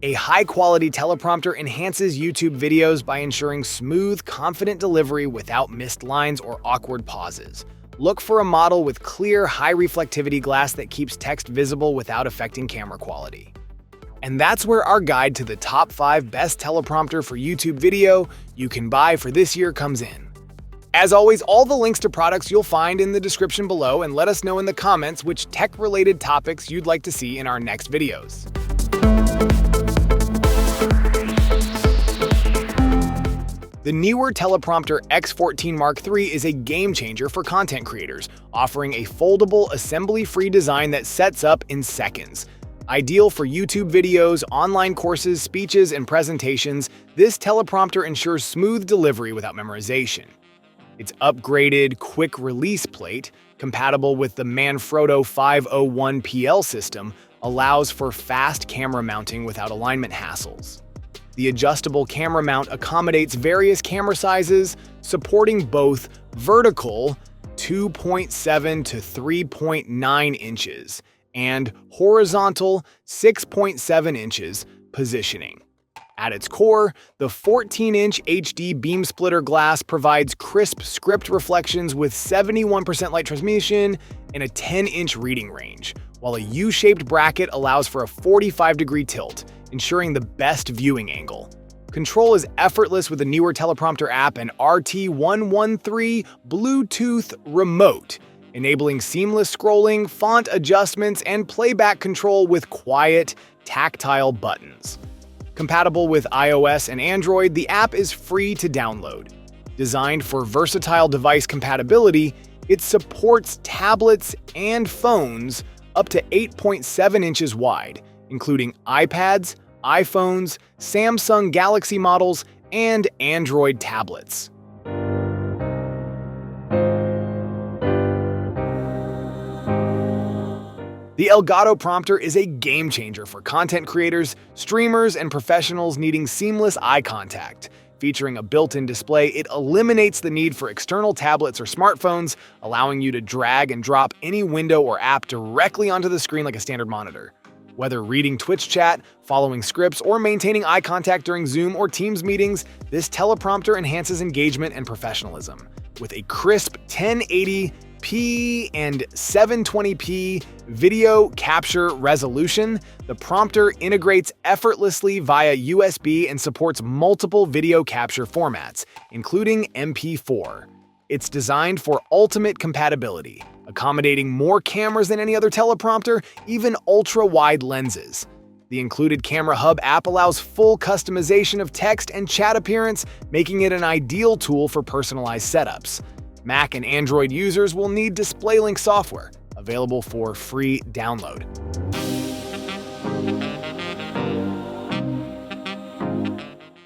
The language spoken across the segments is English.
A high-quality teleprompter enhances YouTube videos by ensuring smooth, confident delivery without missed lines or awkward pauses. Look for a model with clear, high-reflectivity glass that keeps text visible without affecting camera quality. And that's where our guide to the top 5 best teleprompter for YouTube video you can buy for this year comes in. As always, all the links to products you'll find in the description below, and let us know in the comments which tech-related topics you'd like to see in our next videos. The Neewer Teleprompter X14 Mark III is a game-changer for content creators, offering a foldable, assembly-free design that sets up in seconds. Ideal for YouTube videos, online courses, speeches, and presentations, this teleprompter ensures smooth delivery without memorization. Its upgraded quick-release plate, compatible with the Manfrotto 501 PL system, allows for fast camera mounting without alignment hassles. The adjustable camera mount accommodates various camera sizes, supporting both vertical 2.7 to 3.9 inches and horizontal 6.7 inches positioning. At its core, the 14-inch HD beam splitter glass provides crisp script reflections with 71% light transmission and a 10-inch reading range, while a U-shaped bracket allows for a 45-degree tilt, ensuring the best viewing angle. Control is effortless with the Neewer Teleprompter app and RT113 Bluetooth remote, enabling seamless scrolling, font adjustments, and playback control with quiet, tactile buttons. Compatible with iOS and Android, the app is free to download. Designed for versatile device compatibility, it supports tablets and phones up to 8.7 inches wide, including iPads, iPhones, Samsung Galaxy models, and Android tablets. The Elgato prompter is a game-changer for content creators, streamers, and professionals needing seamless eye contact. Featuring a built-in display, it eliminates the need for external tablets or smartphones, allowing you to drag and drop any window or app directly onto the screen like a standard monitor. Whether reading Twitch chat, following scripts, or maintaining eye contact during Zoom or Teams meetings, this teleprompter enhances engagement and professionalism. With a crisp 1080p and 720p video capture resolution, the prompter integrates effortlessly via USB and supports multiple video capture formats, including MP4. It's designed for ultimate compatibility, accommodating more cameras than any other teleprompter, even ultra-wide lenses. The included Camera Hub app allows full customization of text and chat appearance, making it an ideal tool for personalized setups. Mac and Android users will need DisplayLink software, available for free download.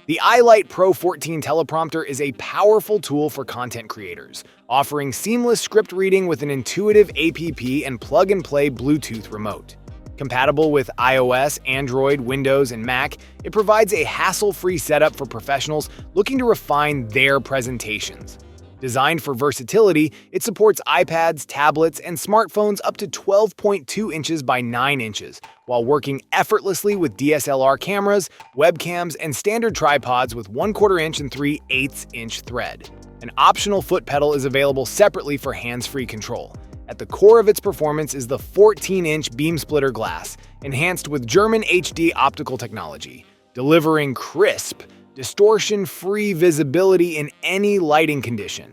The iLight Pro 14 teleprompter is a powerful tool for content creators, offering seamless script reading with an intuitive app and plug-and-play Bluetooth remote. Compatible with iOS, Android, Windows, and Mac, it provides a hassle-free setup for professionals looking to refine their presentations. Designed for versatility, it supports iPads, tablets, and smartphones up to 12.2 inches by 9 inches, while working effortlessly with DSLR cameras, webcams, and standard tripods with 1/4 inch and 3/8 inch thread. An optional foot pedal is available separately for hands-free control. At the core of its performance is the 14-inch beam splitter glass, enhanced with German HD optical technology, delivering crisp, distortion-free visibility in any lighting condition.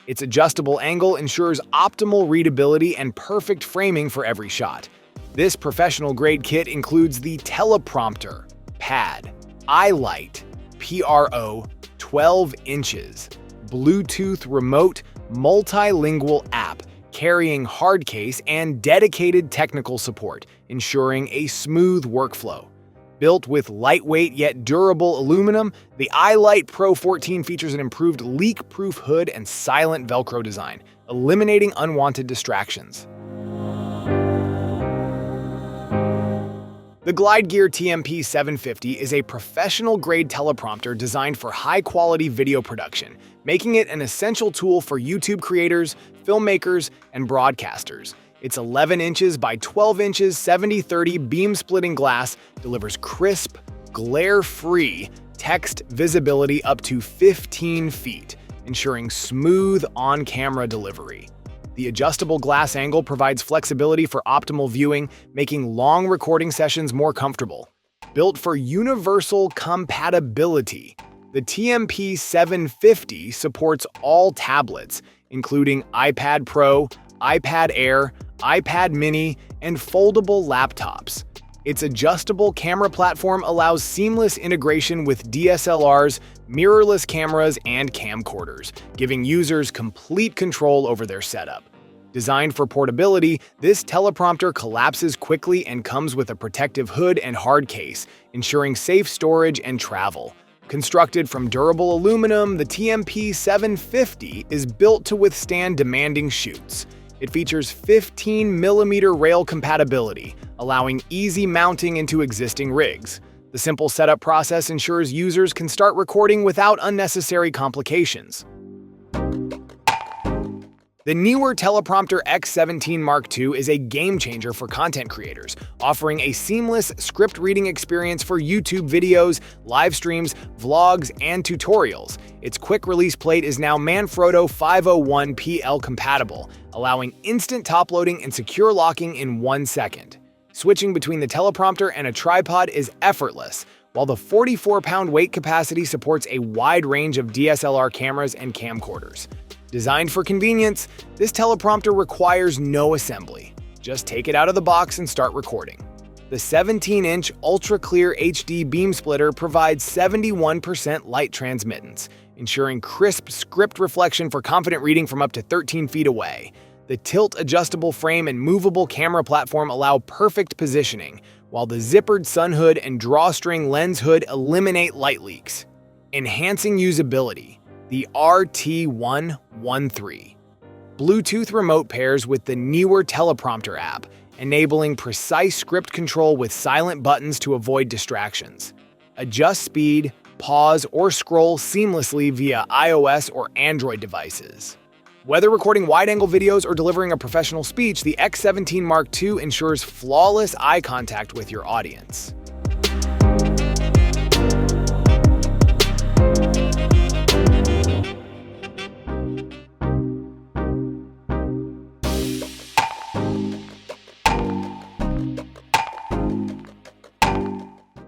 Its adjustable angle ensures optimal readability and perfect framing for every shot. This professional-grade kit includes the TeleprompterPAD, iLight, PRO 12 inches, Bluetooth remote, multilingual app, carrying hard case and dedicated technical support, ensuring a smooth workflow. Built with lightweight yet durable aluminum, the iLight Pro 14 features an improved leak-proof hood and silent Velcro design, eliminating unwanted distractions. The GlideGear TMP 750 is a professional-grade teleprompter designed for high-quality video production, making it an essential tool for YouTube creators, filmmakers, and broadcasters. Its 11 inches by 12 inches 70/30 beam-splitting glass delivers crisp, glare-free text visibility up to 15 feet, ensuring smooth on-camera delivery. The adjustable glass angle provides flexibility for optimal viewing, making long recording sessions more comfortable. Built for universal compatibility, the TMP750 supports all tablets, including iPad Pro, iPad Air, iPad Mini, and foldable laptops. Its adjustable camera platform allows seamless integration with DSLRs, mirrorless cameras, and camcorders, giving users complete control over their setup. Designed for portability, this teleprompter collapses quickly and comes with a protective hood and hard case, ensuring safe storage and travel. Constructed from durable aluminum, the TMP750 is built to withstand demanding shoots. It features 15mm rail compatibility, allowing easy mounting into existing rigs. The simple setup process ensures users can start recording without unnecessary complications. The Neewer Teleprompter X17 Mark II is a game-changer for content creators, offering a seamless script reading experience for YouTube videos, live streams, vlogs, and tutorials. Its quick-release plate is now Manfrotto 501PL compatible, allowing instant top-loading and secure locking in 1 second. Switching between the teleprompter and a tripod is effortless, while the 44-pound weight capacity supports a wide range of DSLR cameras and camcorders. Designed for convenience, this teleprompter requires no assembly. Just take it out of the box and start recording. The 17-inch ultra-clear HD beam splitter provides 71% light transmittance, ensuring crisp script reflection for confident reading from up to 13 feet away. The tilt-adjustable frame and movable camera platform allow perfect positioning, while the zippered sun hood and drawstring lens hood eliminate light leaks. Enhancing usability. The RT113. Bluetooth remote pairs with the Neewer Teleprompter app, enabling precise script control with silent buttons to avoid distractions. Adjust speed, pause, or scroll seamlessly via iOS or Android devices. Whether recording wide-angle videos or delivering a professional speech, the X17 Mark II ensures flawless eye contact with your audience.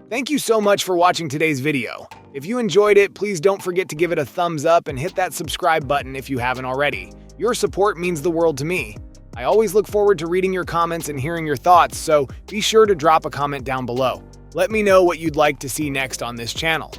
Thank you so much for watching today's video. If you enjoyed it, please don't forget to give it a thumbs up and hit that subscribe button if you haven't already. Your support means the world to me. I always look forward to reading your comments and hearing your thoughts, so be sure to drop a comment down below. Let me know what you'd like to see next on this channel.